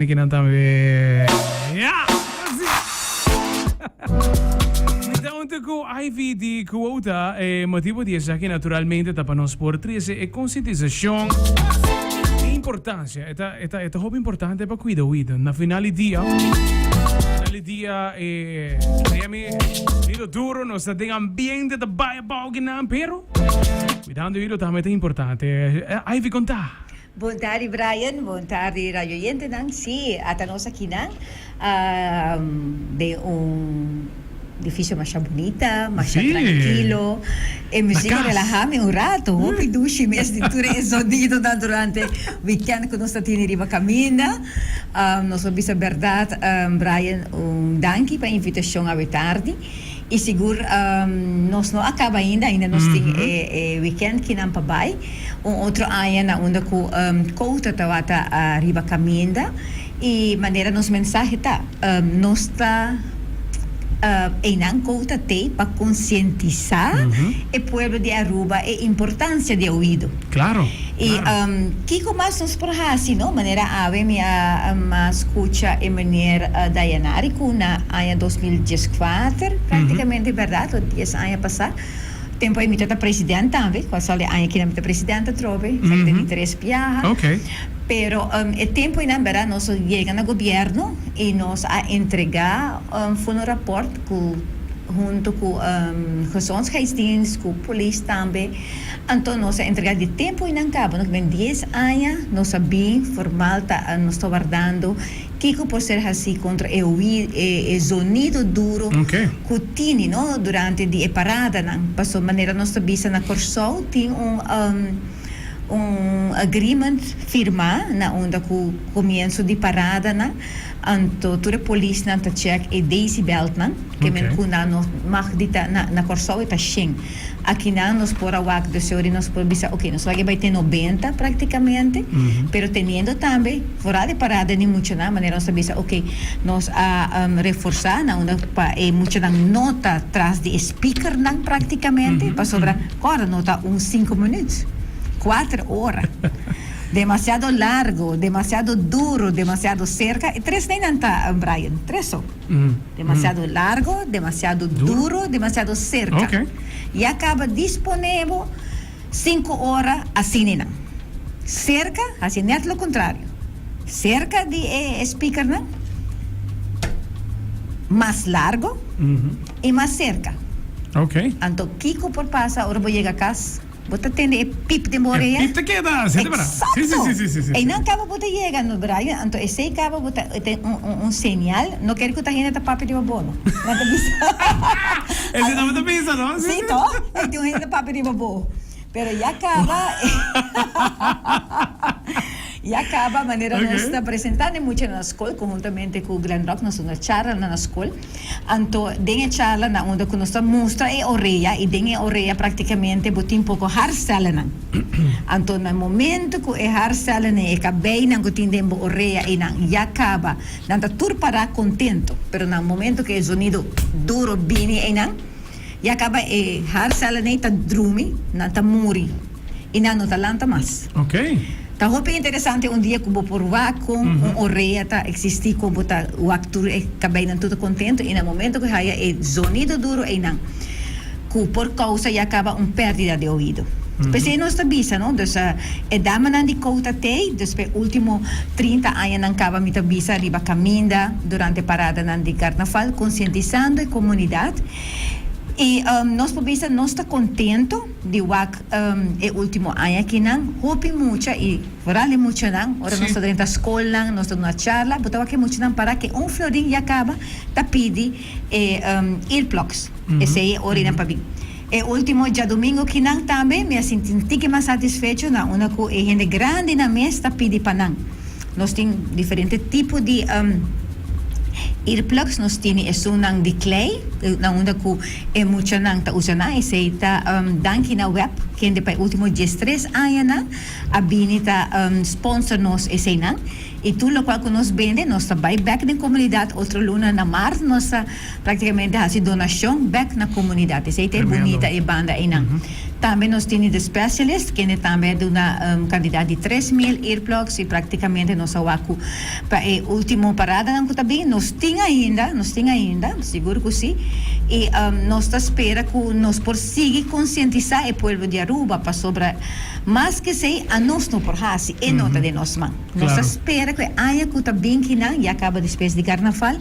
Aqui não está bem. Então, com a Ivy de quota, motivo de essa que naturalmente está para nós por 13 é conscientização e importância. Esta roupa importante para cuidar na final do dia. Meio duro, nós temos ambiente de baia balguinam, pero cuidando isso também é importante. Ivy, conta. Boa tarde, Brian. Boa tarde, Radio Oyente. Sim, até nós aqui de edifício mais bonita, mais tranquilo. E música relajame um rato. Hopi dushi mes de tudo é sonido durante o weekend que nós temos riba caminha. Nós vamos a verdade, Brian, danke para a invitação à tarde. E seguro, nós não acaba ainda nós temos weekend que não pabai. Outro ano na onde com conta tawata riba caminda e maneira nos mensagem tá nós tá não conta te para conscientizar o povo de Aruba a importância de ouvido. Claro. E que mais nos por assim, não maneira ave minha escuta e maneira Dayanari com na ano 2014 praticamente verdade, o 10 anos passado. Tempo aí me presidente também, quase ali ano que não me presidente trove, tem interesse piaja. Okay. Pero o tempo ainda verá nós chega no governo e nós a entregar foi um rapport junto com gezondheidsdienst, com polícia também. Então nós a entregar de tempo ainda acaba, nós tem 10 anos, nós bem formal tá nós está guardando que pode ser assim contra o sonido duro que tinha, não, durante a parada, não, passou maneira nós bisa na Corsol tem agreement firma na onde o começo de parada na anto toda a polícia na check e decibel na que men kuna no mag dita na Corsol eta shin aqui na nos por a wak de senhor nós por bisa ok nós vai ter 90 praticamente pero teniendo também fora de parada nem muito na maneira nós bisa ok nós a reforçar na onde pa e muito na nota atrás de speaker na praticamente para sobrar agora nota 5 minutos 4 horas. Demasiado largo, demasiado duro, demasiado cerca. E 3 nem está, Brian. 3 só. Demasiado largo, demasiado duro, demasiado cerca. Okay. E acaba disponível 5 horas assim não. Cerca, assim não é o contrário. Cerca de speaker não. Mais largo e mais cerca. Ok. Então, Kiko por passa, agora vou chegar a casa. Você tem pip de moreia. Pip te queda, ¿sí? Sí. E não acaba você chega no Brasil, então esse acaba você tem sinal, não quero que a gente tá papo de babono. Não te bisa. Esse não te bisa, não? Sim, to. E tem gente papo de babono. Pero já acaba. E acaba a maneira nós está apresentando muito na escola, conjuntamente com o Glen Rock, nós uma charla na escola. Então, tem a charla na onde nós está mostra a orelha e tem a orelha praticamente botar um pouco haarcellen. Então, no momento que a haarcellen é bem na que tem a orelha e não já acaba, não está tudo para contento, pero no momento que o sonido duro vem e não e acaba a haarcellen está drumi, não está muri e não está lanta mais. Ok. Tá roupa interessante dia que vou provar com orelha tá existir como tá o actor acabei não tudo contente e no momento que haya o sonido duro e não que por causa já acaba perda de ouvido. Pensei nós tá bisa, não? Então é dama não de conta tem, depois último 30 anos não acaba me tá bisa riba caminda durante parada não de carnaval conscientizando a comunidade. E nós pobisa não está contente de o último ano aqui não hope muito e vale muito não ora nós está dentro da escola nós estamos na charla botava que muito não para que florim já acaba tá pedi earplugs esse é orina para mim e último dia domingo que não também me senti que mais satisfeito não uma co é gente grande na mesa tá pedi para não nós tem diferente tipo de earplugs nós temos um de clay na onde é muito não tá usando esse está danke na web que depois último 13 anos a Bini tá sponsor nós esse não e tudo o qual que nós vende nós tá buy back na comunidade outro luna na março nós praticamente faz donação back na comunidade esse é bonita e banda e não Também nós temos de specialist, que também é uma quantidade de 3.000 earplugs e praticamente nós awaku para a última parada não também nós temos ainda, seguro que sim. E nós está espera que nós prosseguir conscientizar o povo de Aruba para sobre mas que sei a nós não por hasi é nota de nós man. Nós espera que há que também que não e acaba depois de carnaval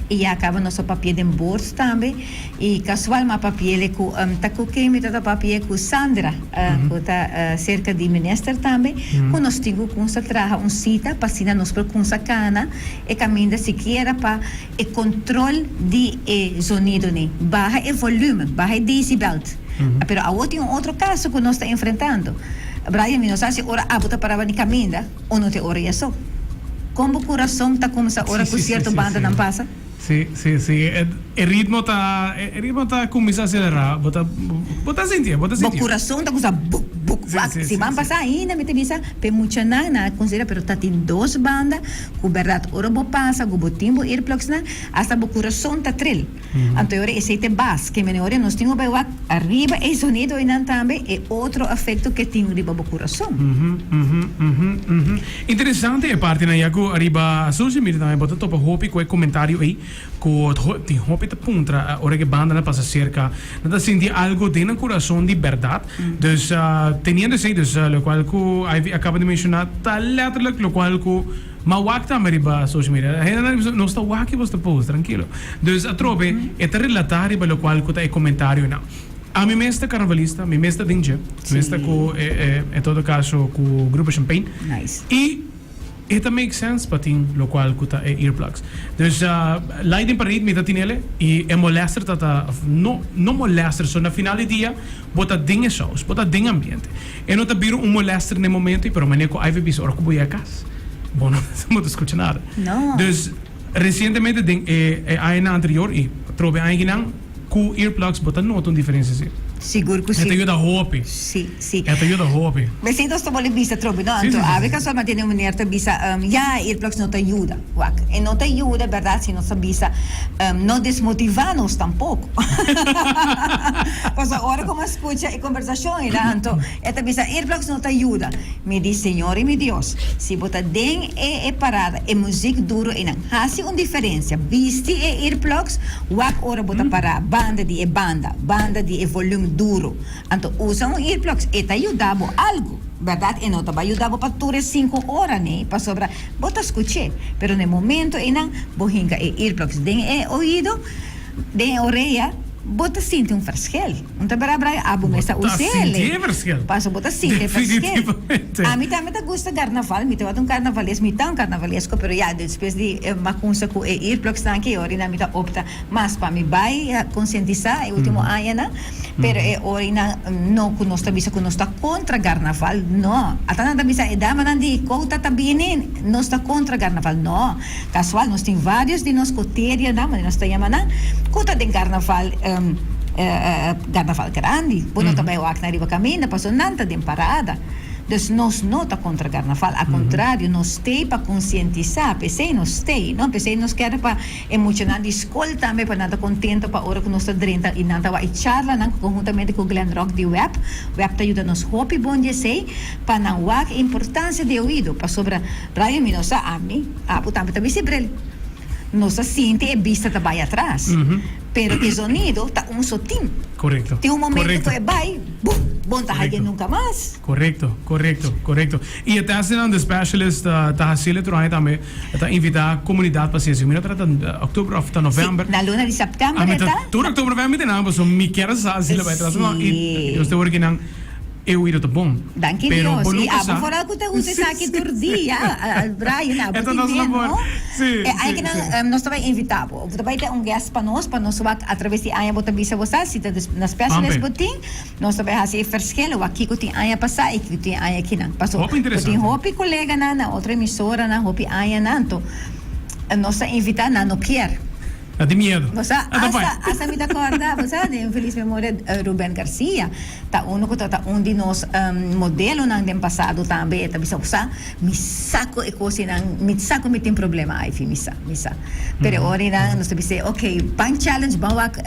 e acaba nosso papel de embolso também e casual ma papel que tá que me tá papel com Sandra que tá cerca de minister também que nós tigo com essa traja cita para sina nós por com sacana e caminha siquiera para o controle de sonido né baja o volume baja o decibel. Pero a outro caso que nós está enfrentando. Brian, não sabe se ora abuta para a caminha ou não tem hora isso. Como o coração está como essa hora que certo banda não passa? Sim. O ritmo tá começa a acelerar. Bota sentir. O coração está com essa se van passar ainda me tevisa pe mucha na considera pero tá tem duas bandas com verdade ora bo passa go botimbo earplugs na hasta o coração tá tril. Anterior esse te bas que menor nós temos bem arriba e sonido e não também é outro efeito que tem arriba o coração. Interessante a parte na yago arriba social media também bota topa hopi com comentário aí com tem hopi te puntra ora que banda na passa cerca não tá sentir algo dentro do coração de verdade. Dus teniendo esse dus lo qual que Ivy acaba de mencionar tá letterlijk lo qual que mawak ta mariba social media não está waki você post tranquilo dus a trobe é te relatar lo qual que tá comentário não a mim mesmo carnavalista mim mesmo dinge mesmo com em todo caso com o grupo Champagne nice e it makes sense para ti lo qual que tá earplugs dus lighting para ritmo tá tinele e molester tá não molester só na final do dia bota dinge shows bota dinge ambiente e não tá viro molester no momento e pero maneco Ivy bis ora cubo acas bom não escuta nada não dus recentemente na anterior e trobe ainda com earplugs bota não tem diferença sim seguro que sim. Ito ajuda hopi. Sim. Ito ajuda hopi. Mas se nós estamos vista trobi, não? Então, a vez que só mantém uma maneira de visa, earplugs não te ajuda, wak. E não te ajuda, verdade, se nós visa, não desmotivar-nos tampouco. Pois agora como escuta a conversação, então, esta visa, earplugs não te ajuda. Me diz, Senhor e meu Deus, se botar den parada, e música duro, e não, há-se uma diferença. Viste earplugs, wak ora botar para banda de volume duro. Então, usam earplugs e te ajudava algo, verdade? E não te ajudava para durar 5 horas, né? Para sobrar, bota escutar. Pero no momento, e não, bohinga earplugs den ouvido, den orelha, bota sente verschil. Então, para abo mesa verschil. Passo bota sente verschil. A mim também te gusta carnaval, me te um carnavalesco, pero já depois de macunça com earplugs tanque, ora na me te opta, mas para me vai conscientizar, é o último ano, né? Pero ora não que nós tabisa que nós está contra carnaval, não. Até não tabisa é dama não de conta também, nós está contra carnaval, não. Casual nós tem vários de nós coteria, não, mas nós está chamando, conta de carnaval carnaval grande, bueno também o acna riba caminho, passou nanta de parada. Dus nós não está contra carnaval, ao contrário, nós tem para conscientizar, pensei nós tem, não pensei nós quer para emocionar de escola também para nada contente para hora que nós está drenta e nada vai charla, não conjuntamente com o Glen Rock de web te ajuda nos hopi bom de sei para não a importância de ouvido para sobre Brian Minosa a mim, também também sempre nossa sente e vista também atrás. Pero o sonido está só tim. Correcto. Tem momento que vai, bom, tá aí nunca mais. Correcto. E até assinando specialist, tá haciendo também, tá invitar a comunidade para ser. Mira, trata outubro ou novembro. Na luna de setembro, tá? Tudo outubro, novembro, tem nada, so me quero saber vai trazer e eu estou working eu ir bom. Danke Deus. E abo fora que te gusta aqui por dia, Brian, abo então nós não sim. Aí que nós também invitamos. Também tem guest para nós através de Aya bota bisa você se na specialist botin. Nós também há verschil aqui que tem Aya passar e que tem Aya aqui não. Passou. Tem hopi colega na outra emissora na hopi Aya nanto. Nós invitamos na no quer. Dá medo. Você asa me acorda, você de feliz memória Ruben Garcia, tá de nós modelo nang den passado também, tá bisa me saco e coisa me saco me tem problema aí misa. Pero ora nang nós bisa okay, pan challenge bawak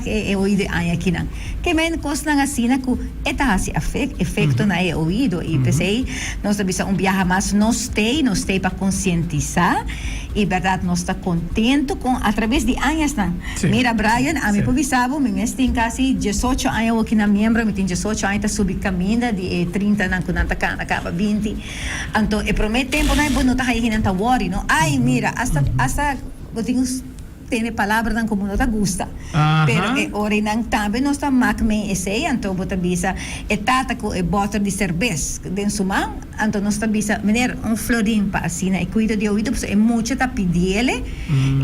e oído aí aqui nang. Que men cos nang asina ku eta hasi efecto na e oído e pensei nós bisa viaja mais nós stay para conscientizar e verdade nós está contento com através de anos não. Mira Brian, a mim povisavo, me tem quase 18 anos aqui na membro, me tem 18 anos tá subir caminho de 30 não com tanta cana, acaba 20. Então, e promete tempo não tá aí não tá worry, não. Ai, mira, hasta eu tenho tem palavra não como não tá gusta. Pero ora não também nós tá macme esse, então bota bisa etata com e bottle de cerveja dentro suma, então nós tá bisa mener florim para assim, e cuida de ouvido, é muito tá pedile,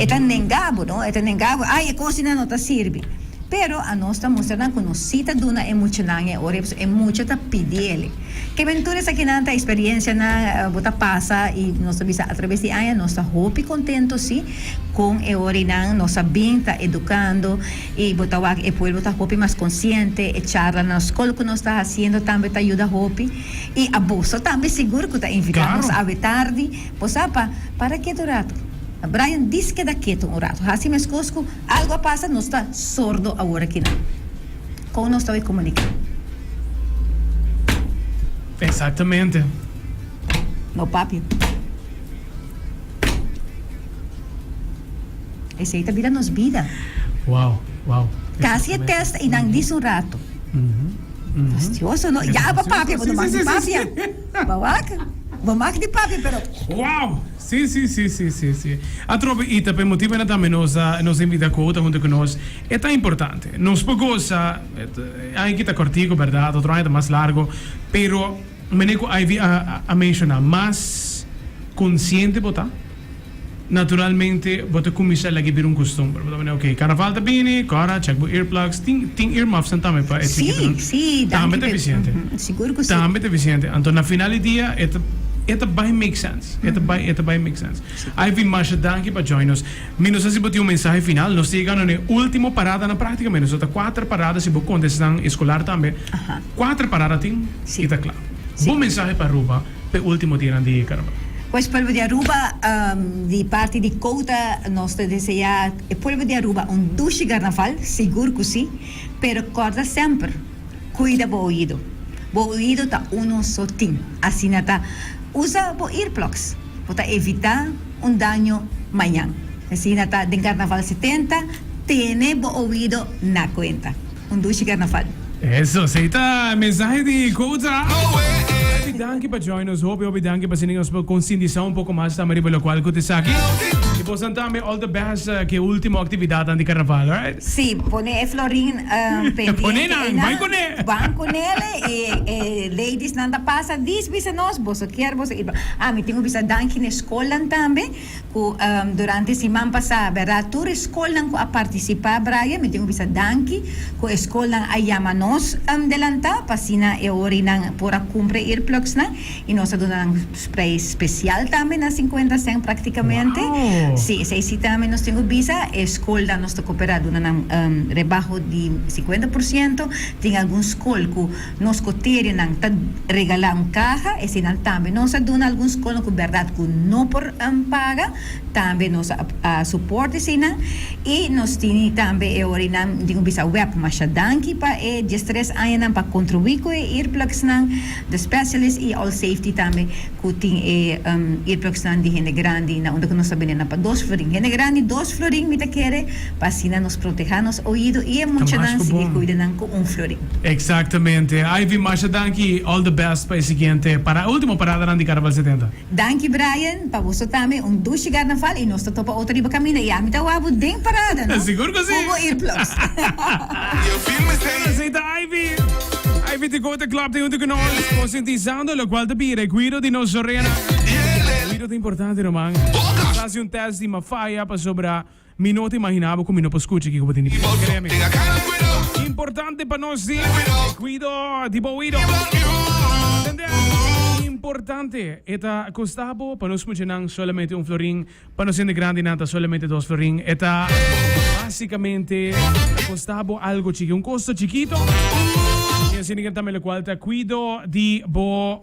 é tá nengabo, não? É tá nengabo, ai, a cocina não tá serve. Pero a nós está mostrando que nós cita duna é muito nange, ora é muito tá pedile. Que ventura essa que nanta experiência na bota passa e nós bisa através de anos nós está hope contento sim com e ora não nossa bem tá educando e bota wa e pueblo tá hope mais consciente e charla na escola que nós está fazendo também tá ajuda hope e a bolsa também seguro que tá invitando a tarde, posa para que durato. Brian diz que daqui um rato, assim mas cosco algo passa, nós está sordo agora aqui não. Como nós está comunicando? Exatamente. No papi. Esse aí tá vida nos vida. Uau. Casi é teste e não diz um rato. Fastioso, não? Já para papi, vou tomar de papi. Vamos de papi, pero. Uau! Sim. A tropa ita per motivo também nos invita a outra junto conosco. É tão importante. Não se pogosa, ainda está cortico, verdade, outro ainda mais largo, pero meneco aí a mencionar mais consciente botar. Naturalmente, você começa a vir costume. Você ok, carnaval tá bem, cara, check por earplugs, tem earmuffs também para sim, também é eficiente. Seguro que sim. Também é eficiente. Então, na final do dia, It vai make sense. It vai make sense. Aí vim mais danke para join us. Menos assim botar mensagem final. Nós chegamos na última parada na prática. Menos outra 4 paradas se você contestar escolar também. 4 paradas tem. E está claro. Bom mensagem para Aruba. Para o último dia de carnaval. Pois Pueblo de Aruba, de parte de Couta, nós desejamos Pueblo de Aruba dulce carnaval, seguro que sim, pero corda sempre. Cuida do ouvido. O ouvido está só tem. Assim está. Usa o earplugs para evitar dano amanhã. Assim, está de carnaval 70, tem o ouvido na conta. Dulce carnaval. Isso, aceita mensagem de Couta. Danke para join us. Hope danke para siningos para conscientizar pouco mais também pelo qual que te aqui. E possam também all the best que última atividade de carnaval, right? Sim, pone Florin pendiente. Pone não, vai com ele. Vai com ele e ladies nanda passa diz bisa nós, você quer você ir. Me tenho bisa danke na escola também, que durante semana passada, verdade, toda escola que a participar, Brian, me tenho bisa danke, que a escola a chama nós delanta, passina e orina por a cumprir earplugs na, e nós damos spray especial também na 50 cent praticamente. Wow. Sim, se também nós temos bisa, a escola nós está cooperando na rebaixo de 50%, tem alguns escolas que nós coteriam tá regalar caja, e se não também nós damos alguns escolas que verdade que não por paga, também nós suporte sina, e nós temos também orina tem bisa web mas danke para e 13 anos para contribuir com earplugs na the specialist e all safety também que tem earplugs na de gente grande na onde nós sabemos para 2 florin gente grande 2 florin me quer para assim nos proteger nos ouvido e é muito não se cuida com florin. Exatamente. Ivy Masha danke, all the best para o seguinte para a última parada de Carnaval 70. Danke Brian, para você também dulce carnaval e nós topa outra riba caminho e a mim tá wabo den parada, não? Seguro que sim. Como earplugs. Aceita Ivy. Ivy te conta club de junto con nos, conscientizando lo cual te pide cuido de nos sorrena. Cuido de importante, Roman. Faz teste de uma falha para sobrar. Mi não te imaginava como não escuta que eu vou ter. Importante para nós sim. Cuido de ouvido. Entendeu? importante eta costabo para nos mencionar solamente un florín, para nos de grande nata solamente 2 florín. Eta básicamente costabo algo chiquito, un costo chiquito. Y así que también lo cual te cuido di bo